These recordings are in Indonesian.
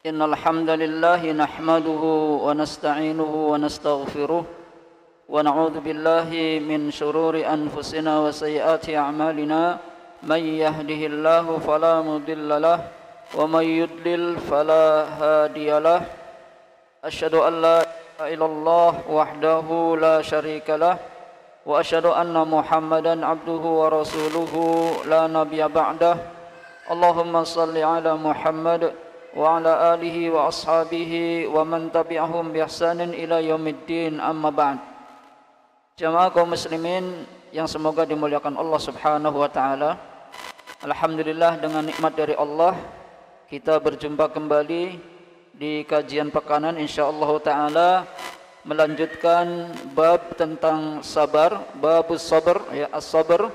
إن الحمد لله نحمده ونستعينه ونستغفره ونعوذ بالله من شرور أنفسنا وسيئات أعمالنا من يهده الله فلا مضل له ومن يضلل فلا هادي له أشهد أن لا إله إلا الله وحده لا شريك له وأشهد أن محمدا عبده ورسوله لا نبي بعده اللهم صل على محمد وعلى آله وأصحابه ومن تبعهم بإحسان إلى يوم الدين أما بعد. Jamaah kaum muslimin yang semoga dimuliakan Allah Subhanahu wa taala. Alhamdulillah, dengan nikmat dari Allah kita berjumpa kembali di kajian pekanan insyaallah taala, melanjutkan bab tentang sabar, babus sabr ya, as-sabr,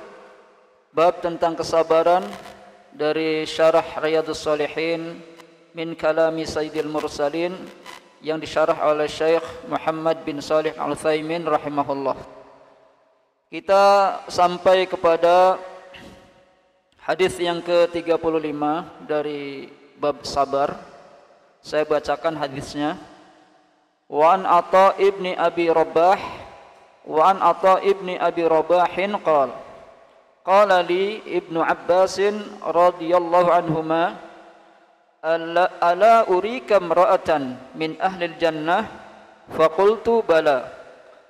bab tentang kesabaran dari syarah Riyadhus Shalihin min kalami Sayyidil Mursalin yang disyarah oleh Syekh Muhammad bin Shalih Al-Utsaimin rahimahullah. Kita sampai kepada hadis yang ke-35 dari bab sabar. Saya bacakan hadisnya. Wa an Atha ibni Abi Rabah wa an Atha ibni Abi Rabahin qala li Ibnu Abbasin radhiyallahu anhuma ala urika imra'atan min ahlil jannah faqultu bala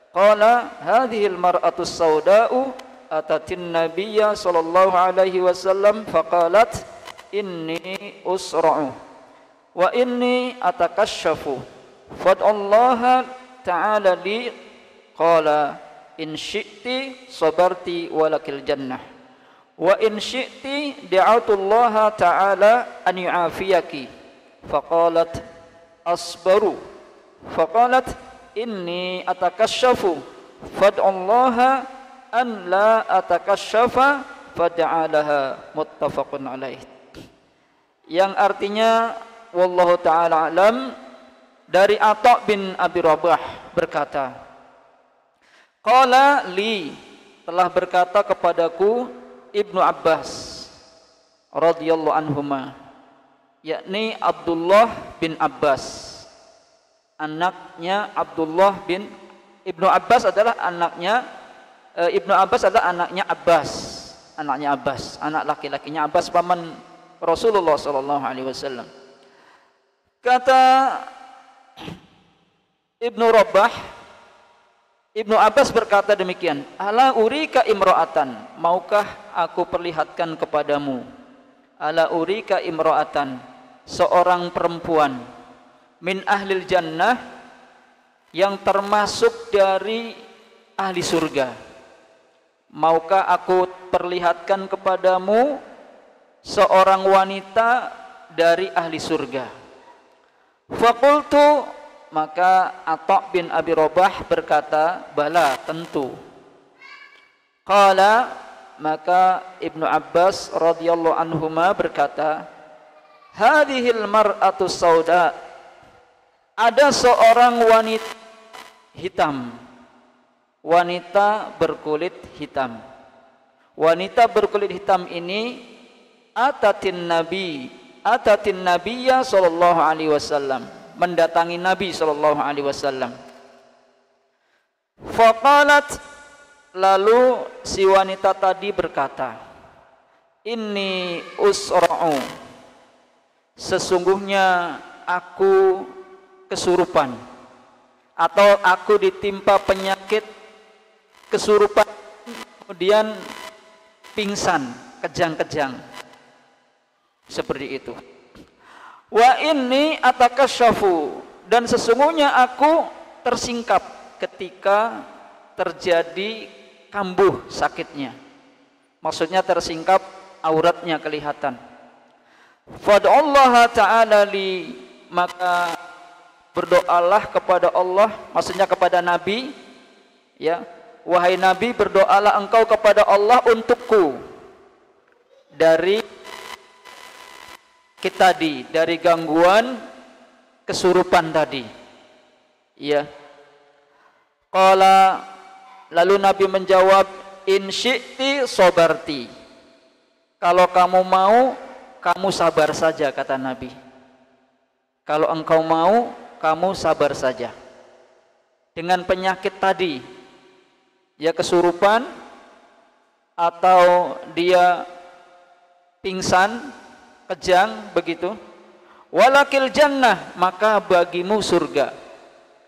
qala hadhihi almar'atu as-sawda'u atatin nabiyya sallallahu alaihi wasallam faqalat inni usra'u wa inni atakashafu fad'allaha ta'ala li qala in syi'ti sabarti walakil jannah wa in syi'ti da'atullaha ta'ala an yu'afiyaki faqalat asbaru faqalat inni atakashafu fad'allaha an la atakashafa fad'alaha muttafaqun alaih. Yang artinya wallahu ta'ala alam, dari Atha bin Abi Rabah berkata, qala li, telah berkata kepadaku Ibnu Abbas radhiyallahu anhuma, yakni Abdullah bin Abbas, anaknya Abdullah bin Ibnu Abbas adalah anaknya Ibnu Abbas adalah anaknya Abbas, anak laki-lakinya Abbas, paman Rasulullah sallallahu alaihi wasallam. Kata Ibnu Rabah, Ibnu Abbas berkata demikian, ala urika imra'atan, maukah aku perlihatkan kepadamu, ala urika imra'atan, seorang perempuan, min ahlil jannah, yang termasuk dari ahli surga. Maukah aku perlihatkan kepadamu seorang wanita dari ahli surga? Faqultu, maka Atha bin Abi Rabah berkata, bala, tentu. Qala, maka Ibnu Abbas radhiyallahu anhuma berkata, hadhil mar'atu sauda, ada seorang wanita hitam, wanita berkulit hitam. Wanita berkulit hitam ini atatin nabiyya sallallahu alaihi wasallam, mendatangi Nabi sallallahu alaihi wasallam. Faqalat, lalu si wanita tadi berkata, inni usra'u, sesungguhnya aku kesurupan atau aku ditimpa penyakit kesurupan, kemudian pingsan, kejang-kejang, seperti itu. Wa inni atakashafu, dan sesungguhnya aku tersingkap ketika terjadi kambuh sakitnya. Maksudnya tersingkap, auratnya kelihatan. Fad'allaha ta'ala li, maka berdoalah kepada Allah, maksudnya kepada Nabi, ya, wahai Nabi, berdoalah engkau kepada Allah untukku dari tadi, dari gangguan kesurupan tadi, ya. Qala, lalu Nabi menjawab, in syi'ti sabarti, kalau kamu mau, kamu sabar saja, kata Nabi. Kalau engkau mau, kamu sabar saja. Dengan penyakit tadi, ya kesurupan, atau dia pingsan, kejang, begitu. Walakil jannah, maka bagimu surga.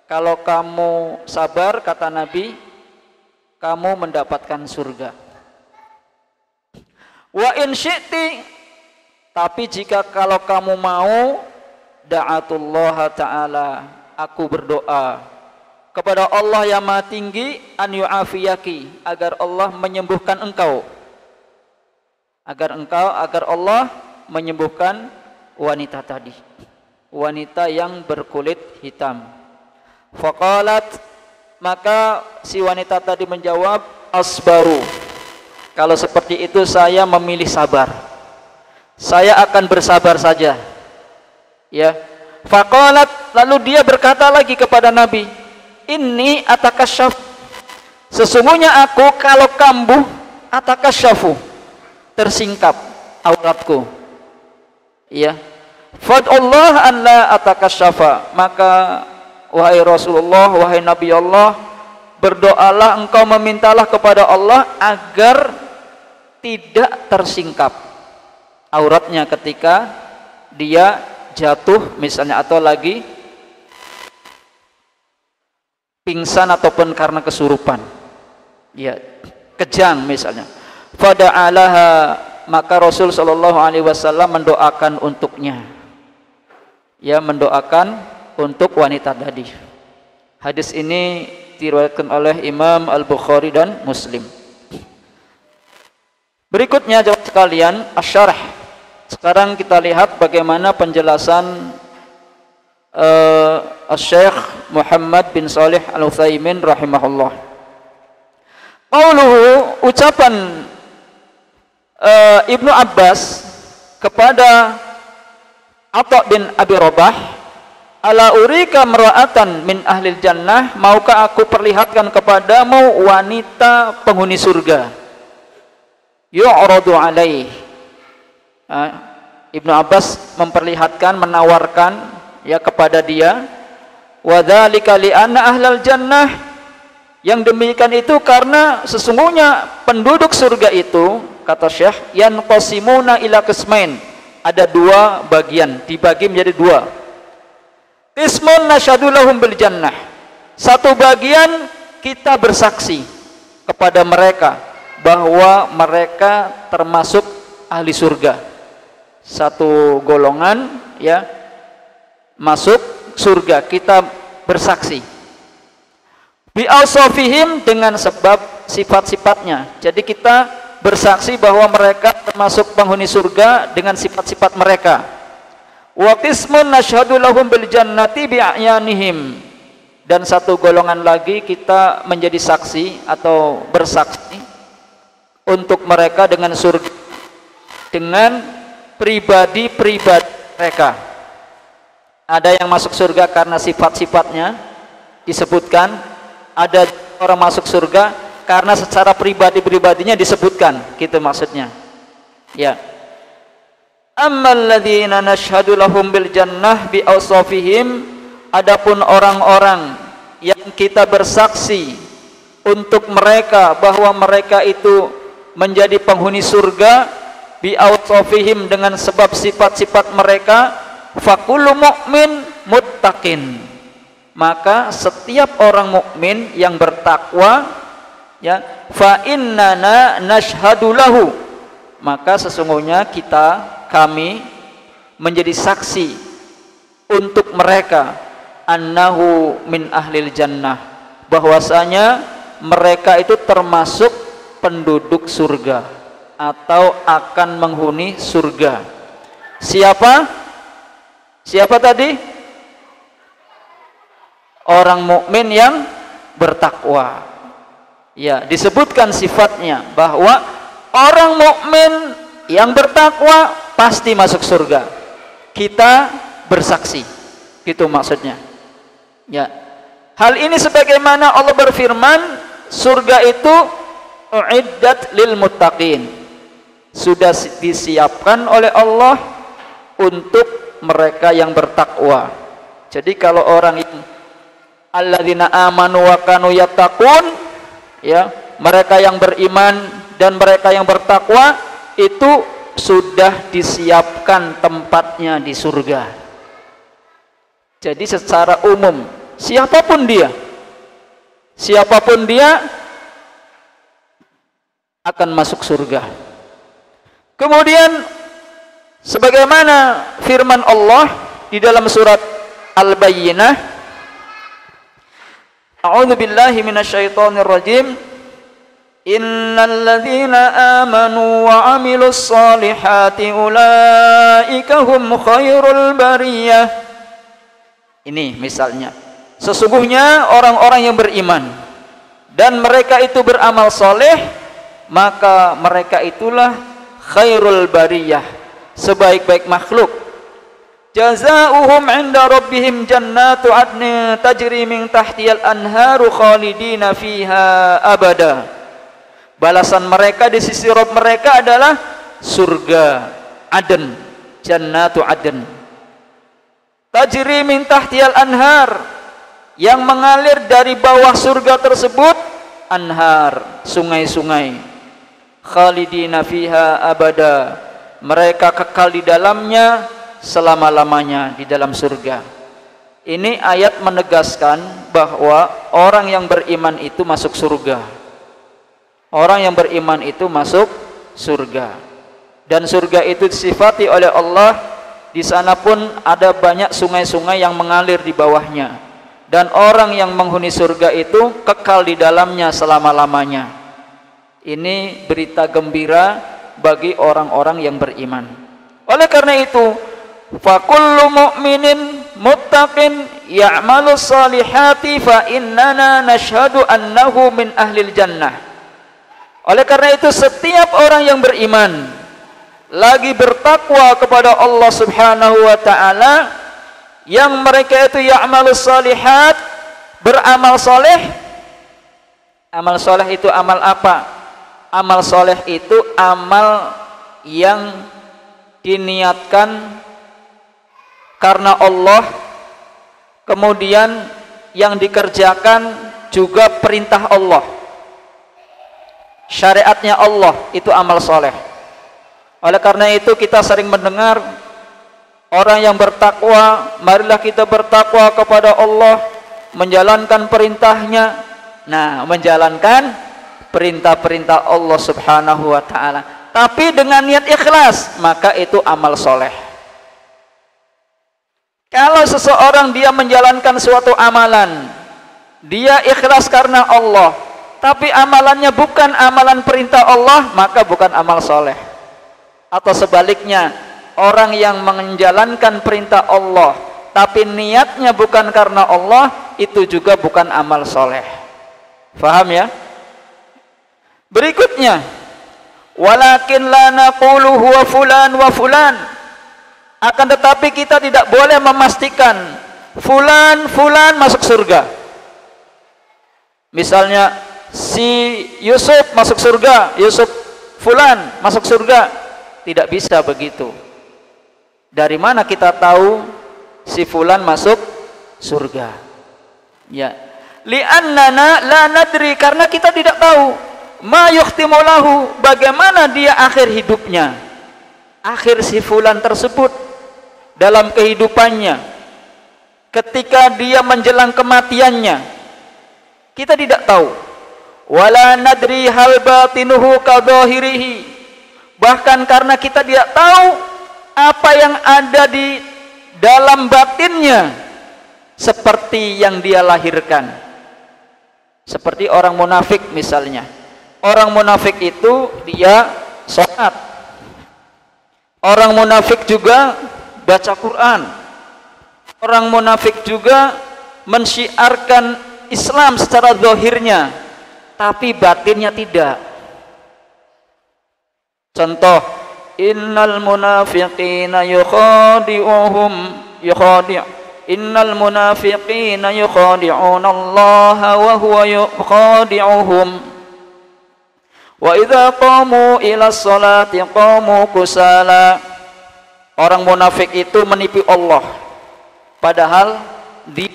Kalau kamu sabar, kata Nabi, kamu mendapatkan surga. Wa in syi'ti, tapi jika kalau kamu mau, da'atullah ta'ala, aku berdoa kepada Allah yang Maha Tinggi, an yu'afiyaki, agar Allah menyembuhkan engkau, agar Allah menyembuhkan wanita tadi, wanita yang berkulit hitam. Faqalat, maka si wanita tadi menjawab, asbaru, kalau seperti itu saya memilih sabar, saya akan bersabar saja. Ya, faqalat, lalu dia berkata lagi kepada Nabi, inni atakasyaf, sesungguhnya aku kalau kambuh, atakasyafu, tersingkap auratku. Ya, fad'ullah an la atakasyafa, maka wahai Rasulullah, wahai Nabi Allah, berdoalah engkau, memintalah kepada Allah agar tidak tersingkap auratnya ketika dia jatuh misalnya, atau lagi pingsan ataupun karena kesurupan, ya, kejang misalnya. Fada'alaha, maka Rasul sallallahu alaihi wasallam mendoakan untuknya, ya, mendoakan untuk wanita tadi. Hadis ini diriwayatkan oleh Imam Al-Bukhari dan Muslim. Berikutnya jemaah sekalian, asy-syarh. Sekarang kita lihat bagaimana penjelasan Syekh Muhammad bin Shalih Al-Utsaimin rahimahullah. Qauluhu, ucapan Ibnu Abbas kepada Atha bin Abi Rabah, ala urika mar'atan min ahlil jannah, maukah aku perlihatkan kepadamu wanita penghuni surga, yu'radu alaih. Ibnu Abbas memperlihatkan, menawarkan, ya, kepada dia, wa dzalika li anna ahlal jannah, yang demikian itu karena sesungguhnya penduduk surga itu, kata Syekh, yanqasimuna ila qismain, ada dua bagian, dibagi menjadi dua. Qismun nasyhadu lahum bil jannah, satu bagian kita bersaksi kepada mereka bahwa mereka termasuk ahli surga, satu golongan, ya, masuk surga, kita bersaksi. Bi awsafihim, dengan sebab sifat-sifatnya. Jadi kita bersaksi bahwa mereka termasuk penghuni surga dengan sifat-sifat mereka. Wa qismun nasyhadu lahum bil jannati bi a'yanihim, dan satu golongan lagi kita menjadi saksi atau bersaksi untuk mereka dengan surga dengan pribadi-pribadi mereka. Ada yang masuk surga karena sifat-sifatnya disebutkan, ada orang masuk surga karena secara pribadi-pribadinya disebutkan, gitu maksudnya. Ya. Ammal ladzina nashhadu lahum bil jannah bi awsafihim, adapun orang-orang yang kita bersaksi untuk mereka bahwa mereka itu menjadi penghuni surga, bi awsafihim, dengan sebab sifat-sifat mereka, fakullu mu'min muttaqin, maka setiap orang mukmin yang bertakwa, ya, fa innana nashhadu lahu, maka sesungguhnya kami menjadi saksi untuk mereka, annahu min ahlil jannah, bahwasanya mereka itu termasuk penduduk surga atau akan menghuni surga. Siapa tadi? Orang mukmin yang bertakwa. Ya, disebutkan sifatnya bahwa orang mukmin yang bertakwa pasti masuk surga. Kita bersaksi, gitu maksudnya. Ya. Hal ini sebagaimana Allah berfirman, surga itu uiddat lil muttaqin, sudah disiapkan oleh Allah untuk mereka yang bertakwa. Jadi kalau orang yang alladzina amanu wa kanu yattaqun, ya, mereka yang beriman dan mereka yang bertakwa itu sudah disiapkan tempatnya di surga. Jadi secara umum siapapun dia akan masuk surga. Kemudian sebagaimana firman Allah di dalam surat Al-Bayyinah, A'udzu billahi minasyaitonir rajim, innal ladzina amanu wa 'amilus solihati ulaika hum khairul bariyah. Ini misalnya, sesungguhnya orang-orang yang beriman dan mereka itu beramal soleh, maka mereka itulah khairul bariyah, sebaik-baik makhluk. Jazaohum 'inda rabbihim jannatu 'adnin tajri min tahtihal anharu khalidina fiha abada. Balasan mereka di sisi Rabb mereka adalah surga Aden, jannatu Aden. Tajri min tahtihal anhar, yang mengalir dari bawah surga tersebut anhar, sungai-sungai. Khalidina fiha abada, mereka kekal di dalamnya selama-lamanya di dalam surga. Ini ayat menegaskan bahwa orang yang beriman itu masuk surga. Orang yang beriman itu masuk surga. Dan surga itu disifati oleh Allah, di sana pun ada banyak sungai-sungai yang mengalir di bawahnya. Dan orang yang menghuni surga itu kekal di dalamnya selama-lamanya. Ini berita gembira bagi orang-orang yang beriman. Oleh karena itu, fa kullu mu'minin muttaqin ya'malu salihati fa innana nashhadu annahu min ahlil jannah. Oleh karena itu, setiap orang yang beriman lagi bertakwa kepada Allah Subhanahu wa taala, yang mereka itu ya'malu salihat, beramal soleh. Amal soleh itu amal apa? Amal soleh itu amal yang diniatkan karena Allah, kemudian yang dikerjakan juga perintah Allah, syariatnya Allah, itu amal soleh. Oleh karena itu kita sering mendengar orang yang bertakwa, marilah kita bertakwa kepada Allah, menjalankan perintahnya. Nah, menjalankan perintah-perintah Allah Subhanahu wa ta'ala, tapi dengan niat ikhlas, maka itu amal soleh. Kalau seseorang dia menjalankan suatu amalan, dia ikhlas karena Allah, tapi amalannya bukan amalan perintah Allah, maka bukan amal soleh. Atau sebaliknya, orang yang menjalankan perintah Allah tapi niatnya bukan karena Allah, itu juga bukan amal soleh. Faham ya? Berikutnya, walakin la naqulu huwa fulan wa fulan. Akan tetapi kita tidak boleh memastikan fulan masuk surga. Misalnya si Yusuf masuk surga, Yusuf fulan masuk surga. Tidak bisa begitu. Dari mana kita tahu si fulan masuk surga? Ya, li'annana la nadri, karena kita tidak tahu ma yukhtimu lahu, bagaimana dia akhir hidupnya, akhir si fulan tersebut dalam kehidupannya, ketika dia menjelang kematiannya, kita tidak tahu. Wala nadri hal batinuhu kadhahirihi, bahkan karena kita tidak tahu apa yang ada di dalam batinnya seperti yang dia lahirkan. Seperti orang munafik misalnya. Orang munafik itu dia sholat. Orang munafik juga baca Quran. Orang munafik juga mensyiarkan Islam secara zahirnya, tapi batinnya tidak. Contoh, innal munafiqina innal munafiqina yukhadi'una Allah wa huwa yukhadi'uhum wa idza qamu ila sholati qamu kusala Orang munafik itu menipu Allah, padahal dia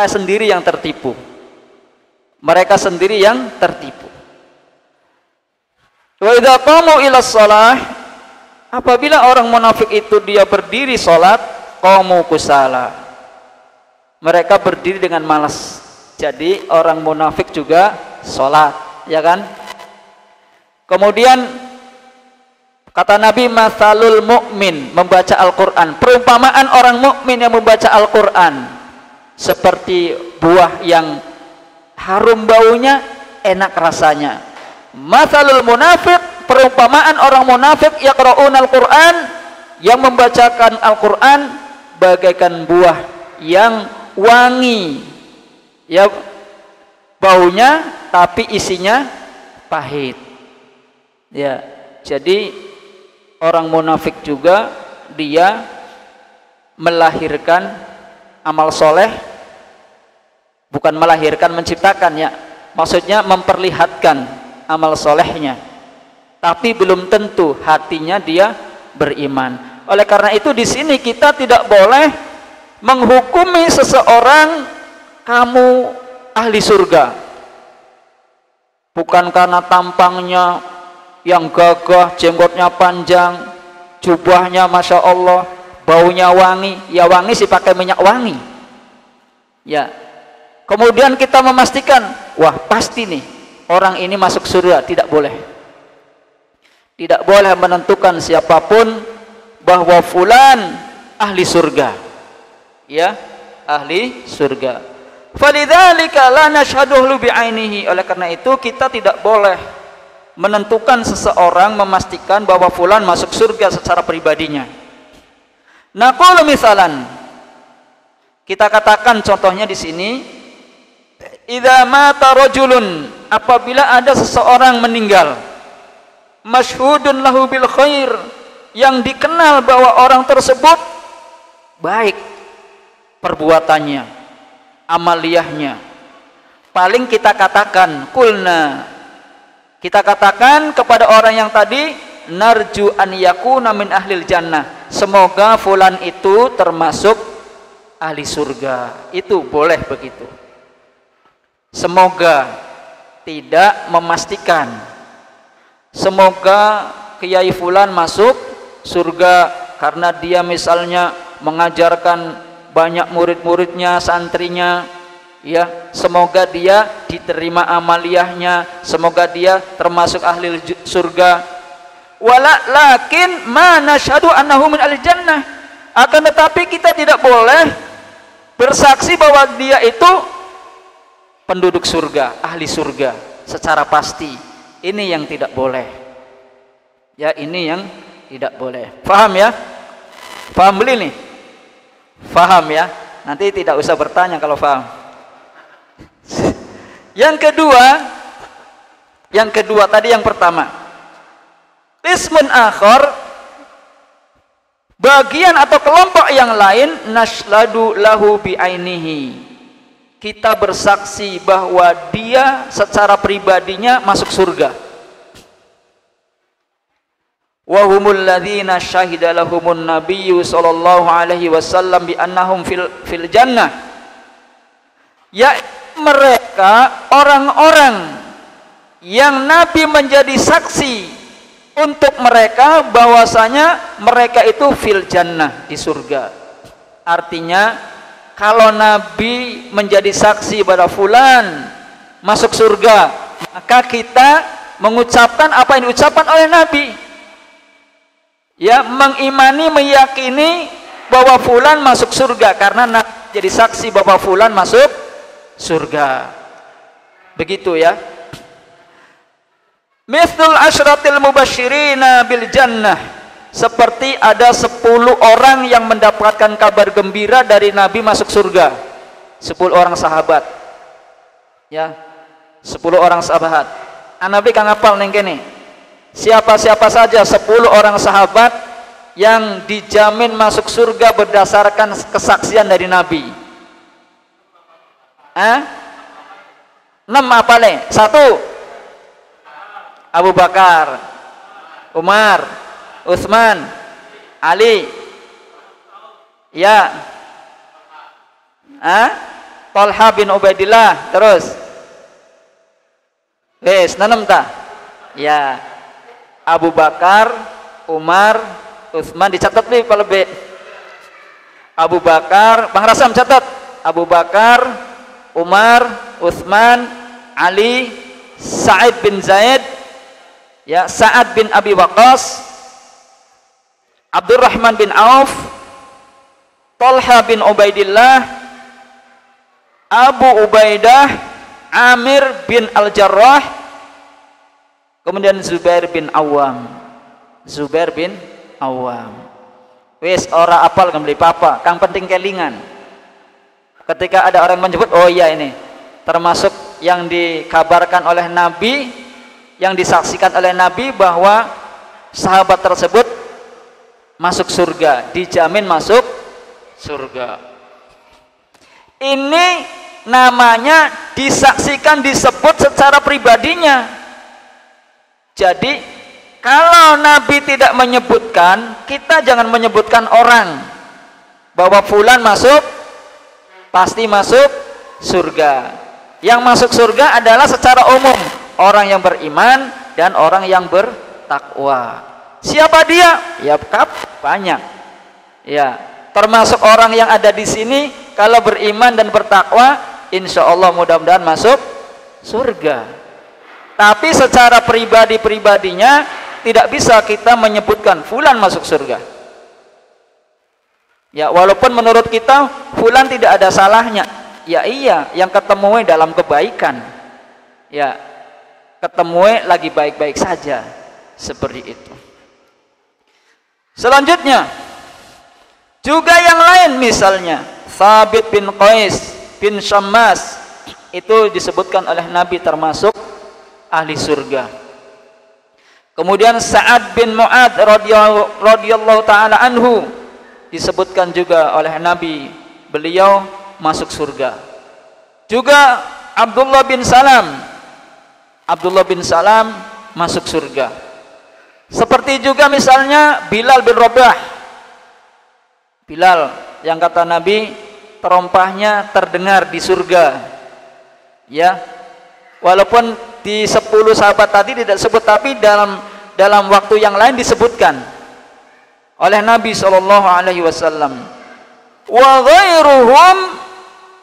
sendiri yang tertipu. Mereka sendiri yang tertipu. Wa idza qamu ila shalah, apabila orang munafik itu dia berdiri salat, qamu kusala. Mereka berdiri dengan malas. Jadi orang munafik juga salat, ya kan? Kemudian kata Nabi, mathalul mu'min, membaca Al-Quran, perumpamaan orang mukmin yang membaca Al-Quran seperti buah yang harum baunya, enak rasanya. Mathalul munafiq, perumpamaan orang munafik yaqra'un Al-Quran, yang membacakan Al-Quran bagaikan buah yang wangi, ya baunya, tapi isinya pahit. Ya, jadi orang munafik juga dia melahirkan amal soleh, bukan melahirkan, menciptakan ya, maksudnya memperlihatkan amal solehnya, tapi belum tentu hatinya dia beriman. Oleh karena itu di sini kita tidak boleh menghukumi seseorang kamu ahli surga bukan karena tampangnya yang gagah, jenggotnya panjang, jubahnya masya Allah, baunya wangi. Ya wangi sih pakai minyak wangi. Ya. Kemudian kita memastikan, wah pasti nih orang ini masuk surga. Tidak boleh. Tidak boleh menentukan siapapun bahwa fulan ahli surga. Ya, ahli surga. Falidzalika la nashhaduhu bi'ainihi. Oleh karena itu kita tidak boleh menentukan seseorang, memastikan bahwa fulan masuk surga secara pribadinya. Naqulu misalan, kita katakan contohnya di sini, idza mata rajulun, apabila ada seseorang meninggal, masyhudun lahu bil khair, yang dikenal bahwa orang tersebut baik perbuatannya, amaliyahnya, paling kita katakan kulna, kita katakan kepada orang yang tadi, narju an yakuna min ahlil jannah, semoga fulan itu termasuk ahli surga. Itu boleh begitu. Semoga, tidak memastikan. Semoga kiai fulan masuk surga karena dia misalnya mengajarkan banyak murid-muridnya, santrinya, ya, semoga dia diterima amaliyahnya, semoga dia termasuk ahli surga. Walakin ma nasyhadu annahu min ahli jannah, akan tetapi kita tidak boleh bersaksi bahwa dia itu penduduk surga, ahli surga secara pasti. Ini yang tidak boleh. Ya, ini yang tidak boleh. Faham ya? Faham beli nih? Faham ya? Nanti tidak usah bertanya kalau faham. Yang kedua tadi yang pertama, ismun akhar, bagian atau kelompok yang lain, nasladu lahu bi'ainihi, kita bersaksi bahwa dia secara pribadinya masuk surga. Wa humul ladzina syahida lahumun nabiyyu sallallahu alaihi wasallam bi annahum fil jannah, ya mereka orang-orang yang Nabi menjadi saksi untuk mereka bahwasanya mereka itu fil jannah, di surga. Artinya kalau Nabi menjadi saksi pada fulan masuk surga, maka kita mengucapkan apa yang diucapkan oleh Nabi, ya, mengimani, meyakini bahwa fulan masuk surga karena Nabi jadi saksi bahwa fulan masuk surga. Begitu ya. Mithlul asyratil mubasyirina bil jannah, seperti ada 10 orang yang mendapatkan kabar gembira dari Nabi masuk surga. 10 orang sahabat. Ya. 10 orang sahabat. Nabi kang ngapal ning kene. Siapa-siapa saja 10 orang sahabat yang dijamin masuk surga berdasarkan kesaksian dari Nabi. 6 apa le? 1 Abu Bakar, Umar, Utsman, Ali, Ya. Talha bin Ubaidillah. Terus. Wes, nanem ta? Ya. Abu Bakar, Umar, Utsman, dicatat nih kalau B. Abu Bakar, Bang Rasam catat. Abu Bakar, Umar, Utsman, Ali, Sa'id bin Zaid, ya, Sa'ad bin Abi Waqqas, Abdurrahman bin Auf, Talha bin Ubaidillah, Abu Ubaidah, Amir bin Al-Jarrah, kemudian Zubair bin Awam. Zubair bin Awam. Wis ora apal kembali papa, kang penting kelingan. Ketika ada orang menyebut, oh iya ini termasuk yang dikabarkan oleh Nabi, yang disaksikan oleh Nabi bahwa sahabat tersebut masuk surga, dijamin masuk surga. Ini namanya disaksikan, disebut secara pribadinya. Jadi kalau Nabi tidak menyebutkan, kita jangan menyebutkan orang bahwa fulan masuk, pasti masuk surga. Yang masuk surga adalah secara umum orang yang beriman dan orang yang bertakwa. Siapa dia? Ya banyak. Ya, termasuk orang yang ada di sini kalau beriman dan bertakwa, insya Allah mudah-mudahan masuk surga. Tapi secara pribadi-pribadinya tidak bisa kita menyebutkan fulan masuk surga. Ya, walaupun menurut kita fulan tidak ada salahnya. Ya iya, yang ketemu dalam kebaikan. Ya, ketemu lagi baik-baik saja. Seperti itu. Selanjutnya juga yang lain, misalnya Thabit bin Qais bin Syammas, itu disebutkan oleh Nabi termasuk ahli surga. Kemudian Sa'ad bin Mu'ad radhiyallahu taala anhu disebutkan juga oleh Nabi, beliau masuk surga. Juga Abdullah bin Salam masuk surga. Seperti juga misalnya Bilal bin Rabah. Bilal yang kata Nabi terompahnya terdengar di surga. Ya. Walaupun di 10 sahabat tadi tidak sebut, tapi dalam waktu yang lain disebutkan oleh Nabi SAW. Wa ghairuhum,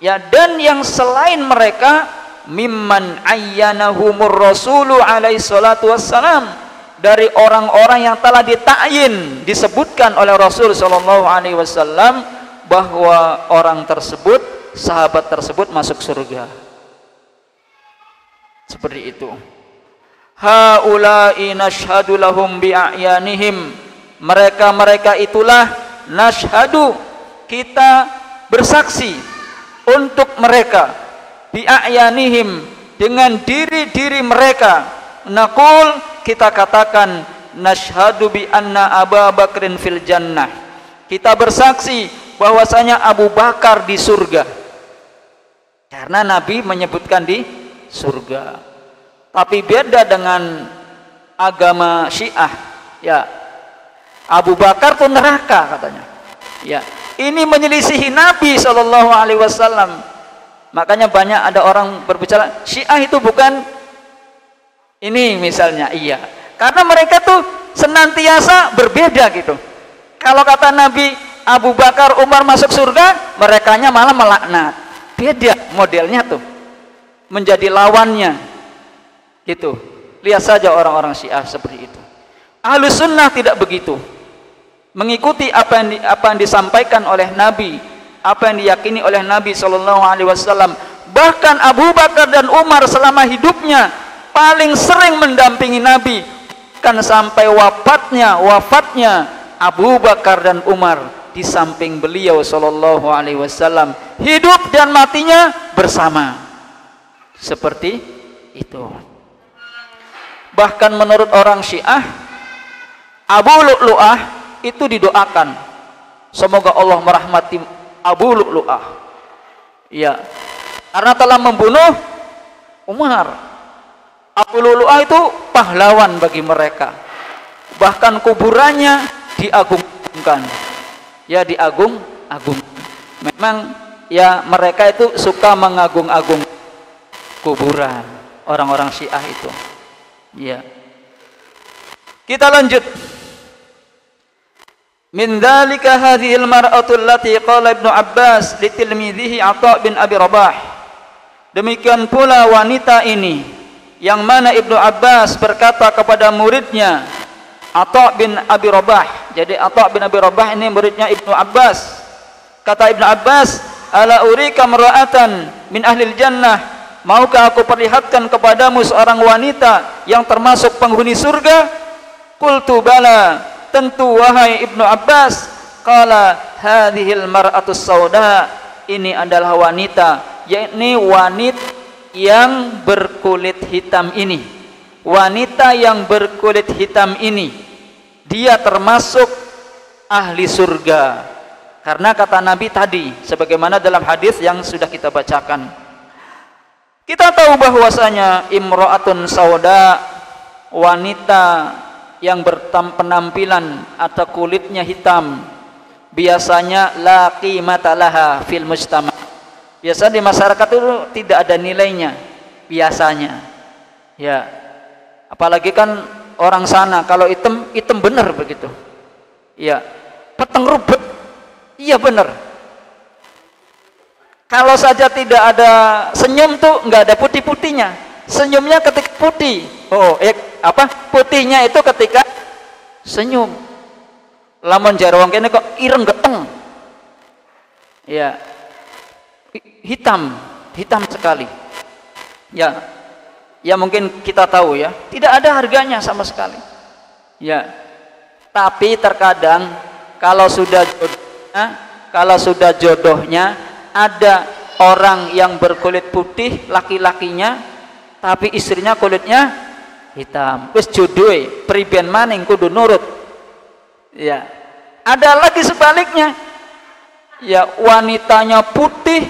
ya, dan yang selain mereka, mimman ayyanahumur rasulu alaihi salatu wassalam, dari orang-orang yang telah ditakyin, disebutkan oleh Rasul SAW bahwa orang tersebut, sahabat tersebut masuk surga. Seperti itu. Haula'i nashhadu lahum bi'ayanihim, mereka itulah nashhadu, kita bersaksi untuk mereka, bi'ayanihim, dengan diri-diri mereka. Naqul, kita katakan, nashhadu bi anna Abu Bakrin fil jannah, kita bersaksi bahwasanya Abu Bakar di surga, karena Nabi menyebutkan di surga. Tapi beda dengan agama Syiah, ya, Abu Bakar tuh neraka katanya. Ya, ini menyelisihi Nabi SAW. Makanya banyak ada orang berbicara Syiah itu bukan ini misalnya, iya, karena mereka tuh senantiasa berbeda gitu. Kalau kata Nabi Abu Bakar, Umar masuk surga, merekanya malah melaknat. Beda modelnya tuh, menjadi lawannya gitu. Lihat saja orang-orang Syiah seperti itu. Ahlus sunnah tidak begitu, mengikuti apa yang disampaikan oleh Nabi, apa yang diyakini oleh Nabi SAW. Bahkan Abu Bakar dan Umar selama hidupnya paling sering mendampingi Nabi, kan sampai wafatnya Abu Bakar dan Umar di samping beliau SAW, hidup dan matinya bersama. Seperti itu. Bahkan menurut orang Syiah, Abu Lu'lu'ah itu didoakan, semoga Allah merahmati Abu Lu'lu'ah, ya, karena telah membunuh Umar. Abu Lu'lu'ah itu pahlawan bagi mereka. Bahkan kuburannya diagungkan, ya, agung. Memang ya mereka itu suka mengagung-agung kuburan, orang-orang Syiah itu. Ya. Kita lanjut. Min dzalika hadhil mar'atu allati qala Ibnu Abbas li tilmidhihi Atha bin Abi Rabah. Demikian pula wanita ini yang mana Ibnu Abbas berkata kepada muridnya Atha bin Abi Rabah. Jadi Atha bin Abi Rabah ini muridnya Ibnu Abbas. Kata Ibnu Abbas, "Ala urika mar'atan min ahlil jannah? Maukah aku perlihatkan kepadamu seorang wanita yang termasuk penghuni surga?" Qultu bala, tentu wahai Ibnu Abbas. Qala hadhil mar'atus sauda, ini adalah wanita, yakni wanita yang berkulit hitam ini. Wanita yang berkulit hitam ini dia termasuk ahli surga. Karena kata Nabi tadi sebagaimana dalam hadis yang sudah kita bacakan. Kita tahu bahwasanya imra'atun sauda, wanita yang berpenampilan atau kulitnya hitam, biasanya la qimata laha fil mujtama. Biasa di masyarakat itu tidak ada nilainya biasanya. Ya. Apalagi kan orang sana kalau hitam, hitam benar begitu. Ya. Peteng rubet. Iya benar. Kalau saja tidak ada senyum tuh nggak ada putih-putihnya. Senyumnya ketika putih. Putihnya itu ketika senyum. Lamun jarwang kene kok ireng geteng. Ya. Hitam sekali. Ya. Ya mungkin kita tahu ya, tidak ada harganya sama sekali. Ya. Tapi terkadang kalau sudah jodohnya ada orang yang berkulit putih laki-lakinya, tapi istrinya kulitnya hitam. Wis jodohe priben maning kudu nurut. Ya. Ada lagi sebaliknya. Ya, wanitanya putih,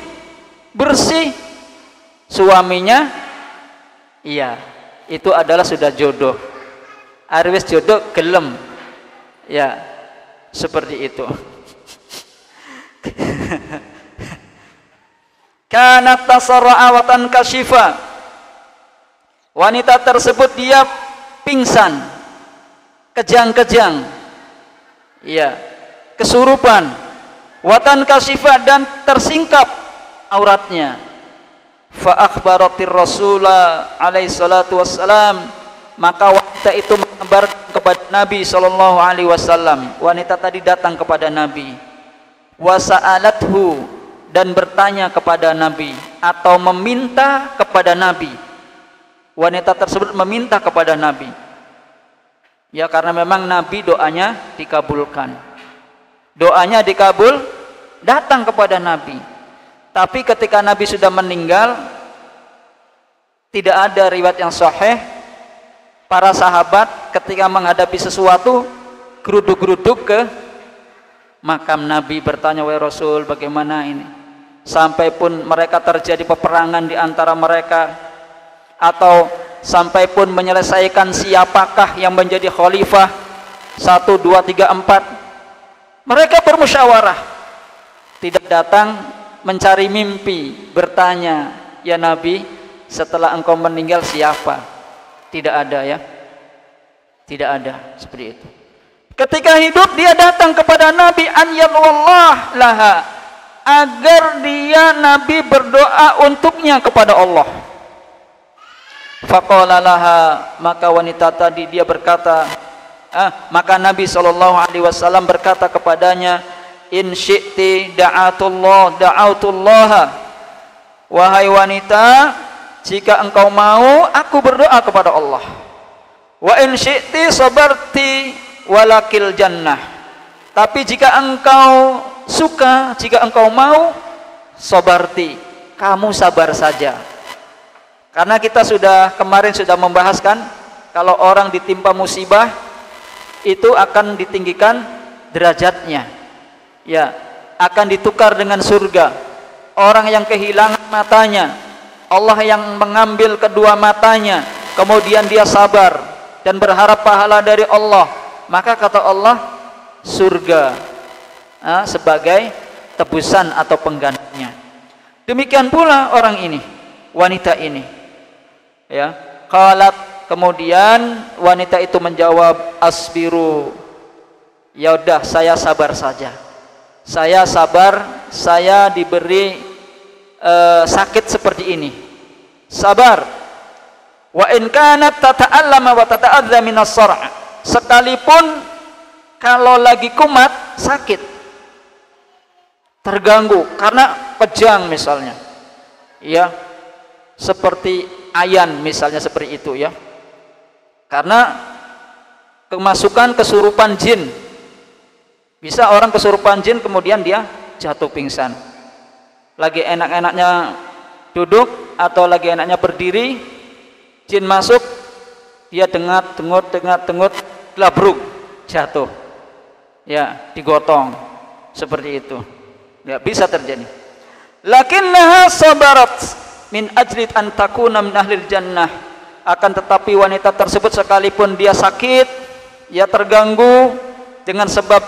bersih, suaminya iya, itu adalah sudah jodoh. Arwis jodoh gelem. Ya, seperti itu. Kanat tasarra'a wa tankashifa. Wanita tersebut dia pingsan, kejang-kejang, ya, kesurupan, watan kasifah, dan tersingkap auratnya. Fa akhbaratir Rasulullah alaihi salatu wassalam, maka wanita itu mengabarkan kepada Nabi sallallahu alaihi wasallam. Wanita tadi datang kepada Nabi. Wa sa'alathu, dan bertanya kepada Nabi atau meminta kepada Nabi. Wanita tersebut meminta kepada Nabi. Ya, karena memang Nabi doanya dikabulkan. Doanya dikabul, datang kepada Nabi. Tapi ketika Nabi sudah meninggal, tidak ada riwayat yang sahih. Para sahabat ketika menghadapi sesuatu, geruduk-geruduk ke makam Nabi, bertanya, "Wahai Rasul, bagaimana ini?" Sampai pun mereka terjadi peperangan di antara mereka, atau sampai pun menyelesaikan siapakah yang menjadi khalifah 1, 2, 3, 4. Mereka bermusyawarah, tidak datang mencari mimpi bertanya, "Ya Nabi, setelah engkau meninggal siapa?" Tidak ada, ya, tidak ada seperti itu. Ketika hidup dia datang kepada Nabi an yalwallah laha, agar dia Nabi berdoa untuknya kepada Allah. Faqala laha, maka wanita tadi dia berkata, maka Nabi SAW berkata kepadanya, "In syi'ti da'autullaha." Wahai wanita, jika engkau mau, aku berdoa kepada Allah. Wa in syi'ti sabarti walakil jannah. Tapi jika engkau suka, jika engkau mau, sabarti, kamu sabar saja. Karena kita kemarin sudah membahaskan, kalau orang ditimpa musibah itu akan ditinggikan derajatnya, ya, akan ditukar dengan surga. Orang yang kehilangan matanya, Allah yang mengambil kedua matanya, kemudian dia sabar dan berharap pahala dari Allah, maka kata Allah, surga sebagai tebusan atau penggantinya. Demikian pula orang ini, wanita ini. Ya, qalat, kemudian wanita itu menjawab, asbiru. Ya udah, saya sabar saja. Saya sabar, saya diberi sakit seperti ini. Sabar. Wa in kanat tata'allama wa tata'adza minas sar'. Sekalipun kalau lagi kumat, sakit, terganggu karena kejang misalnya. Ya. Seperti ayan misalnya, seperti itu ya. Karena kemasukan kesurupan jin. Bisa orang kesurupan jin kemudian dia jatuh pingsan. Lagi enak-enaknya duduk atau lagi enaknya berdiri, jin masuk, dia dengut, glabruk, jatuh. Ya, digotong. Seperti itu. Ya, bisa terjadi. Lakinnaha sabarat min ajli an takuna min ahlil jannah. Akan tetapi wanita tersebut sekalipun dia sakit, dia terganggu dengan sebab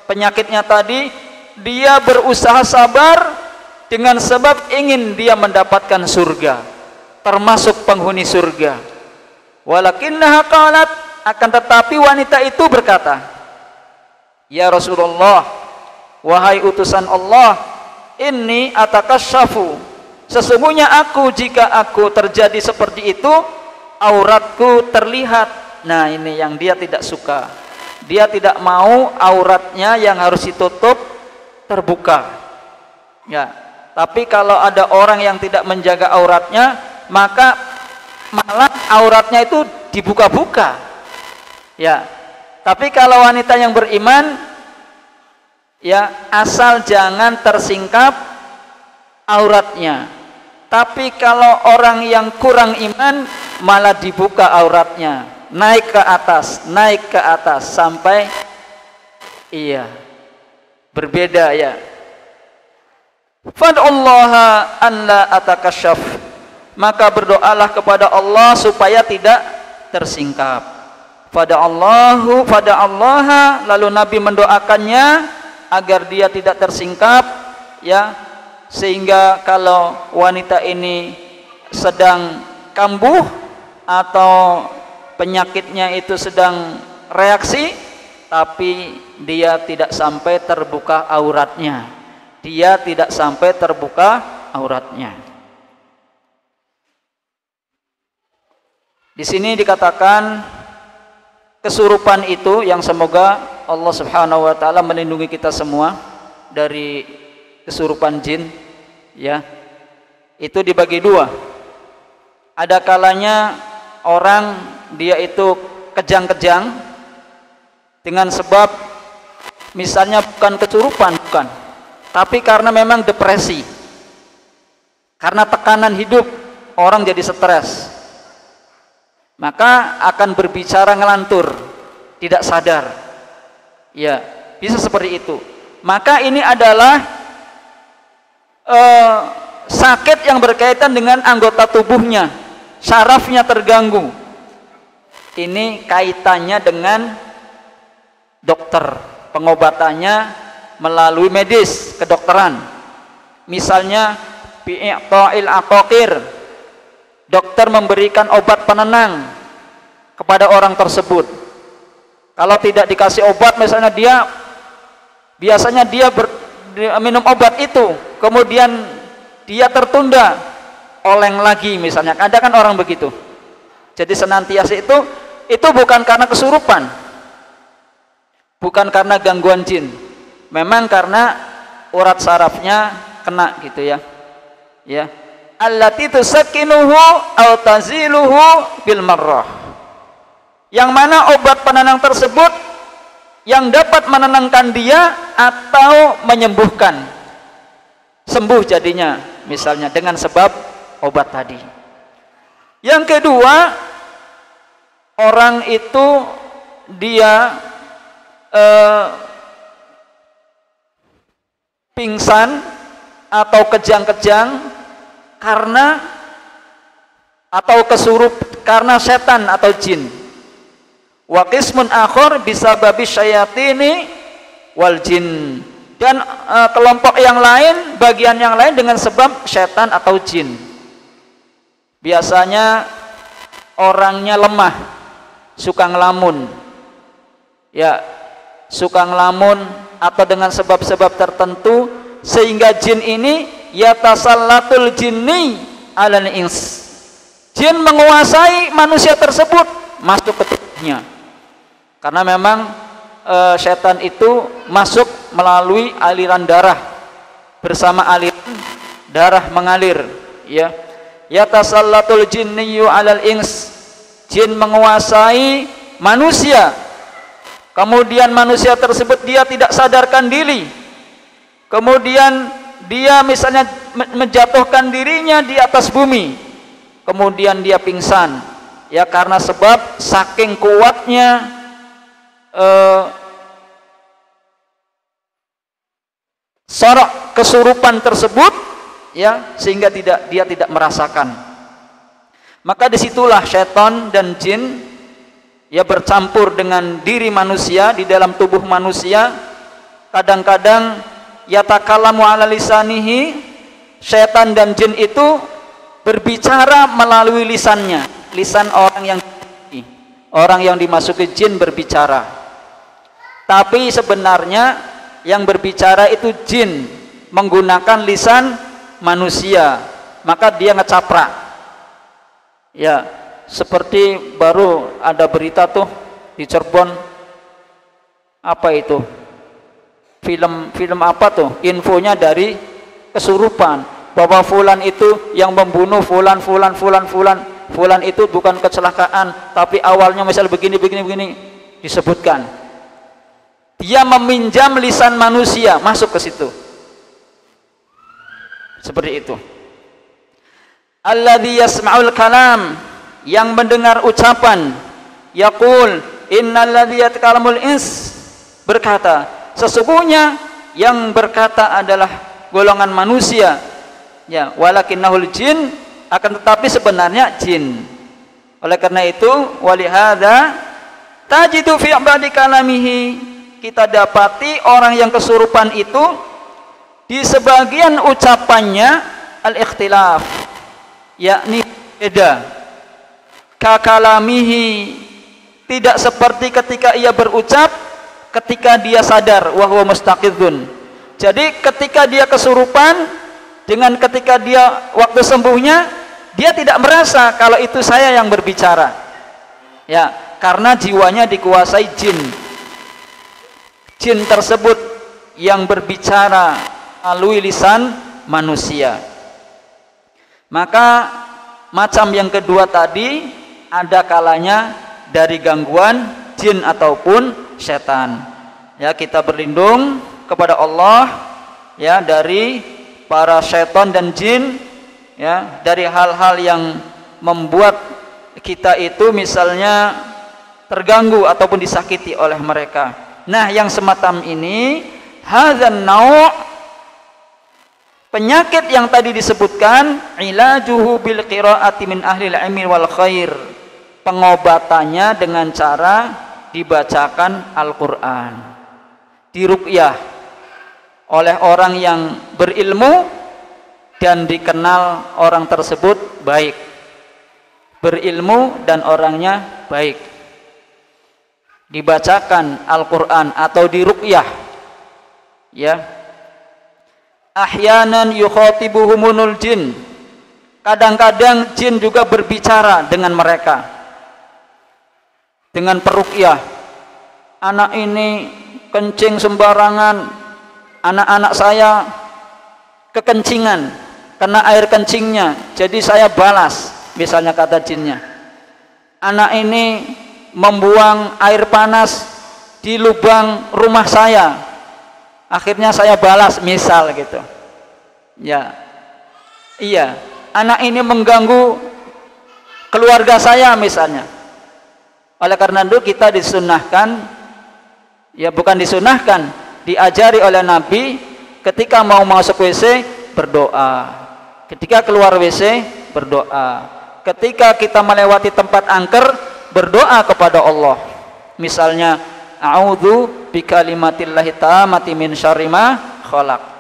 penyakitnya tadi, dia berusaha sabar dengan sebab ingin dia mendapatkan surga, termasuk penghuni surga. Walakinnaha qalat, akan tetapi wanita itu berkata, ya Rasulullah, wahai utusan Allah, inni atakasyafu, sesungguhnya aku, jika aku terjadi seperti itu, auratku terlihat. Nah, ini yang dia tidak suka. Dia tidak mau auratnya yang harus ditutup terbuka. Ya, tapi kalau ada orang yang tidak menjaga auratnya, maka malah auratnya itu dibuka-buka. Ya. Tapi kalau wanita yang beriman, ya, asal jangan tersingkap auratnya. Tapi kalau orang yang kurang iman, malah dibuka auratnya. Naik ke atas sampai iya berbeda ya. Fad'ullaha an la atakasyaf, maka berdoalah kepada Allah supaya tidak tersingkap. Fada'allaha, lalu Nabi mendoakannya agar dia tidak tersingkap ya, sehingga kalau wanita ini sedang kambuh atau penyakitnya itu sedang reaksi, tapi dia tidak sampai terbuka auratnya. Dia tidak sampai terbuka auratnya. Di sini dikatakan kesurupan itu yang semoga Allah Subhanahu wa taala melindungi kita semua dari kesurupan jin ya. Itu dibagi dua. Ada kalanya orang dia itu kejang-kejang dengan sebab misalnya bukan kesurupan, bukan, tapi karena memang depresi, karena tekanan hidup, orang jadi stres, maka akan berbicara ngelantur, tidak sadar ya, bisa seperti itu. Maka ini adalah sakit yang berkaitan dengan anggota tubuhnya, syarafnya terganggu. Ini kaitannya dengan dokter, pengobatannya melalui medis, kedokteran. Misalnya bi'ita'il aqaqir, dokter memberikan obat penenang kepada orang tersebut. Kalau tidak dikasih obat, misalnya biasanya dia minum obat itu, kemudian dia tertunda, oleng lagi misalnya. Ada kan orang begitu. Jadi senantiasa itu bukan karena kesurupan, bukan karena gangguan jin, memang karena urat sarafnya kena gitu ya. Ya, allati tusakkinuhu aw taziluhu bil marrah. Yang mana obat penenang tersebut yang dapat menenangkan dia atau menyembuhkan, sembuh jadinya misalnya dengan sebab obat tadi. Yang kedua, orang itu dia pingsan atau kejang-kejang karena atau kesurup karena setan atau jin. Wa qismun akhar bisababi syayatini wal jin. Dan kelompok yang lain, bagian yang lain dengan sebab setan atau jin. Biasanya orangnya lemah, suka ngelamun, ya, suka ngelamun atau dengan sebab-sebab tertentu, sehingga jin ini yatasallatul jinni alal ins, jin menguasai manusia tersebut, masuk ke tubuhnya. Karena memang setan itu masuk melalui aliran darah, bersama aliran darah mengalir, ya. Yatasallatul jinniyu alal ins, jin menguasai manusia, kemudian manusia tersebut dia tidak sadarkan diri, kemudian dia misalnya menjatuhkan dirinya di atas bumi, kemudian dia pingsan, ya, karena sebab saking kuatnya sorok kesurupan tersebut, ya, sehingga dia tidak merasakan. Maka disitulah syaitan dan jin, ya, bercampur dengan diri manusia di dalam tubuh manusia. Kadang-kadang yatakallamu ala lisanihi, syaitan dan jin itu berbicara melalui lisannya, lisan orang yang dimasuki jin berbicara. Tapi sebenarnya yang berbicara itu jin menggunakan lisan manusia, maka dia ngecaprak, ya. Seperti baru ada berita tuh di Cirebon, apa itu, film apa tuh, infonya dari kesurupan, bahwa fulan itu yang membunuh fulan itu bukan kecelakaan, tapi awalnya misal begini disebutkan. Dia meminjam lisan manusia, masuk ke situ. Seperti itu. Alladzi yasma'ul kalam, yang mendengar ucapan. Yaqul innalladzi yatakalamul ins, berkata, sesungguhnya yang berkata adalah golongan manusia, ya, walakinnahul jin, akan tetapi sebenarnya jin. Oleh karena itu, walihada tajidu fi ba'di kalamihi, kita dapati orang yang kesurupan itu di sebagian ucapannya al-ikhtilaf, yakni beda. Kakalamihi, tidak seperti ketika ia berucap ketika dia sadar, wa huwa mustaqidun. Jadi ketika dia kesurupan dengan ketika dia waktu sembuhnya, dia tidak merasa kalau itu saya yang berbicara, ya, karena jiwanya dikuasai jin. Jin tersebut yang berbicara melalui lisan manusia. Maka macam yang kedua tadi, ada kalanya dari gangguan jin ataupun setan. Ya, kita berlindung kepada Allah, ya, dari para setan dan jin, ya, dari hal-hal yang membuat kita itu misalnya terganggu ataupun disakiti oleh mereka. Nah, yang semacam ini, hadzan nau', penyakit yang tadi disebutkan, ilajuhu bil qiraati min ahli ilmi wal khair, pengobatannya dengan cara dibacakan Al-Quran, diruqyah oleh orang yang berilmu dan dikenal orang tersebut baik, berilmu dan orangnya baik, dibacakan Al-Quran atau diruqyah, ya. Ahyanan yukhatibuhumunul jin, kadang-kadang jin juga berbicara dengan mereka dengan peruqyah. Anak ini kencing sembarangan, anak-anak saya kekencingan, kena air kencingnya, jadi saya balas, misalnya kata jinnya. Anak ini membuang air panas di lubang rumah saya, akhirnya saya balas, misal gitu, ya. Iya, anak ini mengganggu keluarga saya misalnya. Oleh karena itu kita disunahkan, ya bukan disunahkan, diajari oleh Nabi, ketika mau masuk WC berdoa, ketika keluar WC berdoa, ketika kita melewati tempat angker berdoa kepada Allah. Misalnya, a'udzu bikalimatillahi tammati min syarri ma khalaq.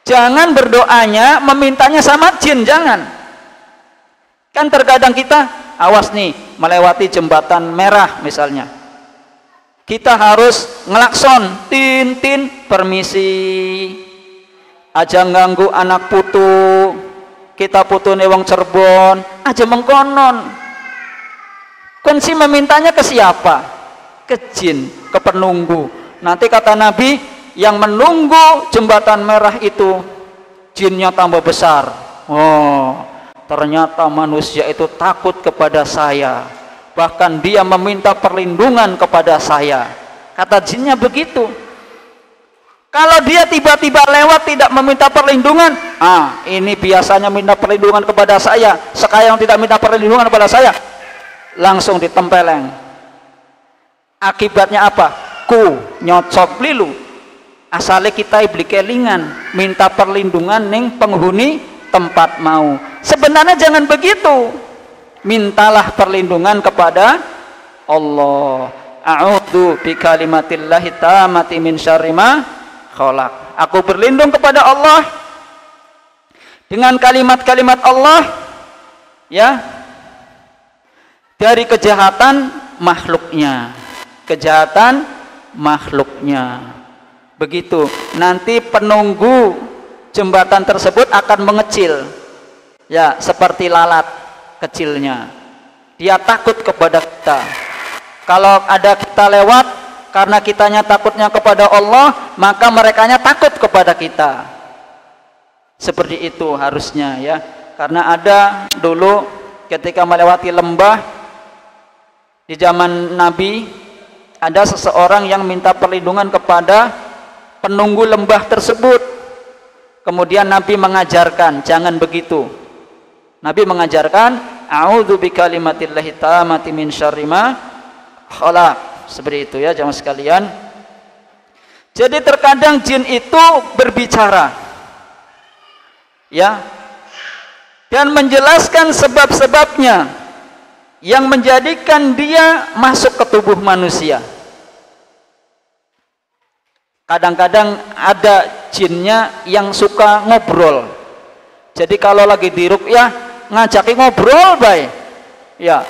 Jangan berdoanya memintanya sama jin, jangan. Kan terkadang kita awas nih melewati jembatan merah misalnya, kita harus ngelakson, tin tin, permisi, aja ganggu anak putu, kita putu wong Cirebon, aja mengkonon. Kunci memintanya ke siapa? Ke jin, ke penunggu. Nanti kata Nabi, yang menunggu jembatan merah itu jinnya tambah besar. Oh, ternyata manusia itu takut kepada saya, bahkan dia meminta perlindungan kepada saya. Kata jinnya begitu. Kalau dia tiba-tiba lewat tidak meminta perlindungan, ini biasanya minta perlindungan kepada saya, sekarang tidak minta perlindungan kepada saya, langsung ditempeleng. Akibatnya apa? Ku nyocok lilu. Asalnya kita iblis kelingan minta perlindungan ning penghuni tempat mau. Sebenarnya jangan begitu. Mintalah perlindungan kepada Allah. A'udzu bikalimatillahi tammati min syarri ma khalaq. Aku berlindung kepada Allah dengan kalimat-kalimat Allah, ya, dari kejahatan makhluknya. Kejahatan makhluknya. Begitu. Nanti penunggu jembatan tersebut akan mengecil, ya, seperti lalat kecilnya. Dia takut kepada kita. Kalau ada kita lewat, karena kitanya takutnya kepada Allah, maka merekanya takut kepada kita. Seperti itu harusnya, ya. Karena ada dulu ketika melewati lembah di zaman Nabi, ada seseorang yang minta perlindungan kepada penunggu lembah tersebut. Kemudian Nabi mengajarkan jangan begitu. Nabi mengajarkan a'udzu bikalimatillahi tammati min syarri ma khalaq. Seperti itu, ya jamaah sekalian. Jadi terkadang jin itu berbicara, ya, dan menjelaskan sebab-sebabnya yang menjadikan dia masuk ke tubuh manusia. Kadang-kadang ada jinnya yang suka ngobrol. Jadi kalau lagi di ruqyah ngajaki ngobrol bae. Ya.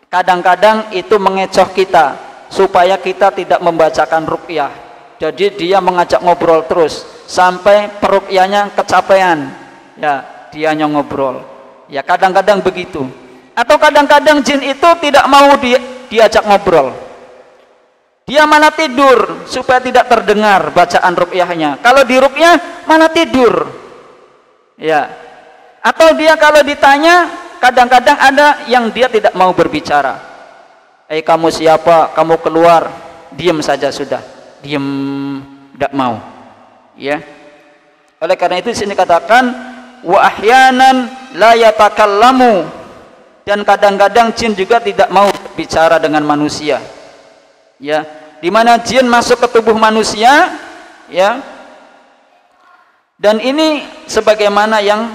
Kadang-kadang itu mengecoh kita supaya kita tidak membacakan ruqyah. Jadi dia mengajak ngobrol terus sampai peruqyahnya kecapean. Ya, dianya ngobrol. Ya, kadang-kadang begitu. Atau kadang-kadang jin itu tidak mau diajak ngobrol. Dia malah tidur supaya tidak terdengar bacaan ruqyahnya. Kalau di ruqyah malah tidur. Ya. Atau dia kalau ditanya, kadang-kadang ada yang dia tidak mau berbicara. Kamu siapa? Kamu keluar. Diam saja sudah. Diam, tidak mau. Ya. Oleh karena itu di sini katakan wa ahyanan la yatakallamu, dan kadang-kadang jin juga tidak mau bicara dengan manusia. Ya, di mana jin masuk ke tubuh manusia, ya. Dan ini sebagaimana yang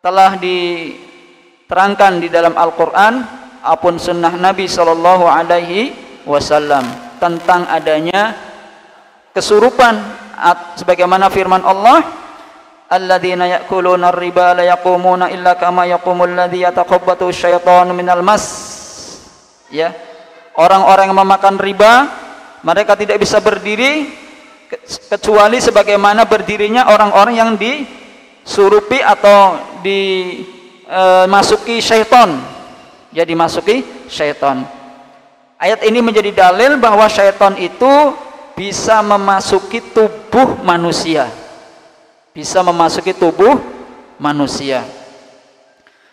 telah diterangkan di dalam Al-Qur'an maupun sunnah Nabi sallallahu alaihi wasallam tentang adanya kesurupan, sebagaimana firman Allah, alladzina ya'kuluna ar-riba la yaqumuna illa kama yaqumul ladzi yatakhabbathu syaitanu minal mas. Ya, orang-orang yang memakan riba mereka tidak bisa berdiri kecuali sebagaimana berdirinya orang-orang yang disurupi atau dimasuki syaitan. Ya, dimasuki syaitan. Ayat ini menjadi dalil bahwa syaitan itu bisa memasuki tubuh manusia. Bisa memasuki tubuh manusia.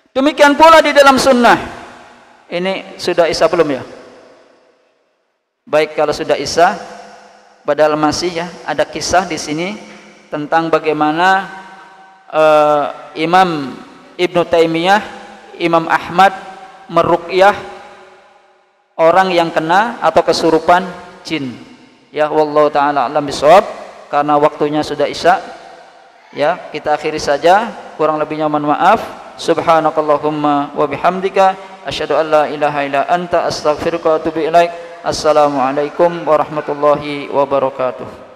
Demikian pula di dalam sunnah. Ini sudah Isya belum ya? Baik, kalau sudah Isya, padahal masih, ya, ada kisah di sini tentang bagaimana Imam Ibnu Taimiyah, Imam Ahmad meruqyah orang yang kena atau kesurupan jin. Ya, wallahu taala alam bisawab. Karena waktunya sudah Isya, ya, kita akhiri saja. Kurang lebihnya mohon maaf. Subhanakallahumma wa bihamdika asyhadu an la ilaha illa anta astaghfiruka wa atubu ilaik. Assalamualaikum warahmatullahi wabarakatuh.